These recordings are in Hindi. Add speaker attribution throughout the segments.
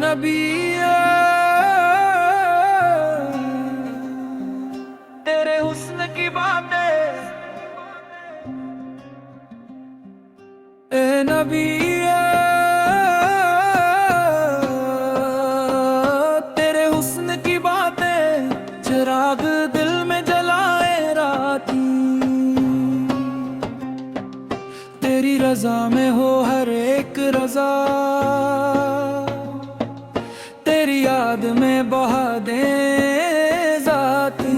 Speaker 1: नबी तेरे हुस्न की बातें, ए नबी तेरे हुस्न की बातें चिराग दिल में जलाए राती। तेरी रजा में हो हर एक रजा, तेरी याद में बहा दे जाती।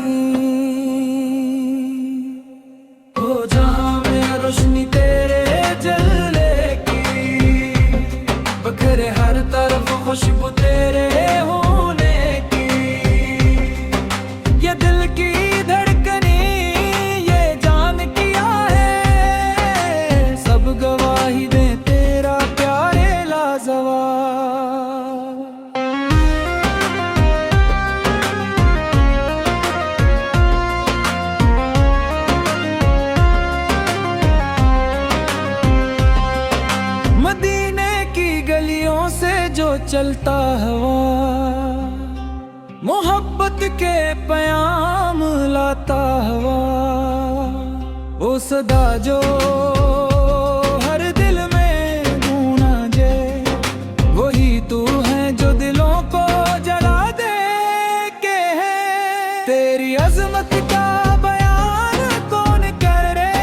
Speaker 1: हो जहां में रोशनी तेरे जलने की, बखरे हर तरफ खुशबू तेरे होने की। ये दिल की धड़कनी ये जान किया है, सब गवाही दे तेरा प्यारे लाजवाब। मदीने की गलियों से जो चलता हवा, मोहब्बत के प्याम लाता हवा। वो सदा जो हर दिल में गूंजा जे, वही तू है जो दिलों को जला दे के है। तेरी अजमत का बयान कौन करे,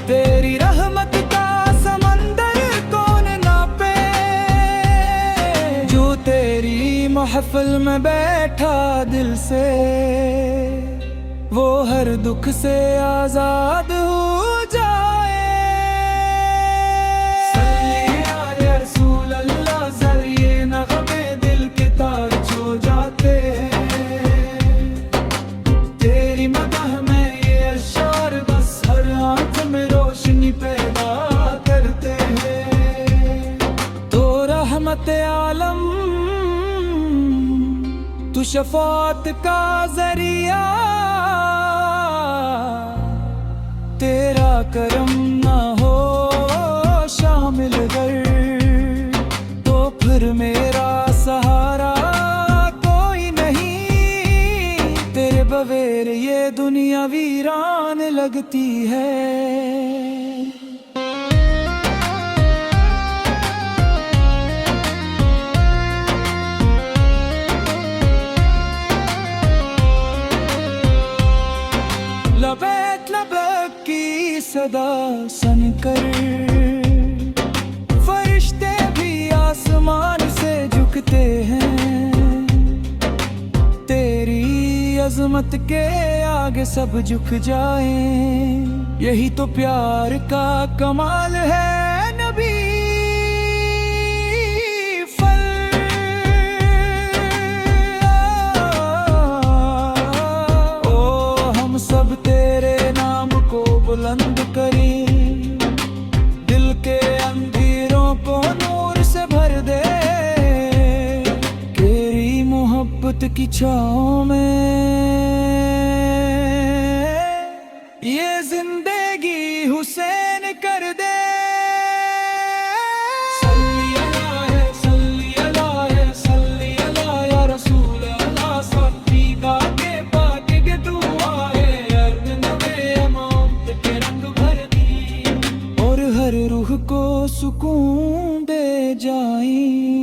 Speaker 1: तेरी रहमत का समंदर कौन नापे। जो तेरी महफिल में बैठा दिल से, वो हर दुख से आजाद हो जाए। सल्ली या रसूल अल्लाह, जरिए नग़मे दिल के तार छो जाते हैं। तेरी मदह में ये अशआर बस हर आँख में रोशनी पैदा करते हैं। तो रहमत आलम तू शफात का जरिया, तेरा करम ना हो शामिल कर, तो फिर मेरा सहारा कोई नहीं। तेरे बगैर ये दुनिया वीरान लगती है। लबैक लबैक की सदा सुनकर फरिश्ते भी आसमान से झुकते हैं। तेरी अजमत के आगे सब झुक जाएं, यही तो प्यार का कमाल है नबी। सब तेरे नाम को बुलंद करें, दिल के अंधेरों को नूर से भर दे। तेरी मोहब्बत की छाँव में ये जिंदगी हुसैन कर दे। हर रूह को सुकून दे जाए।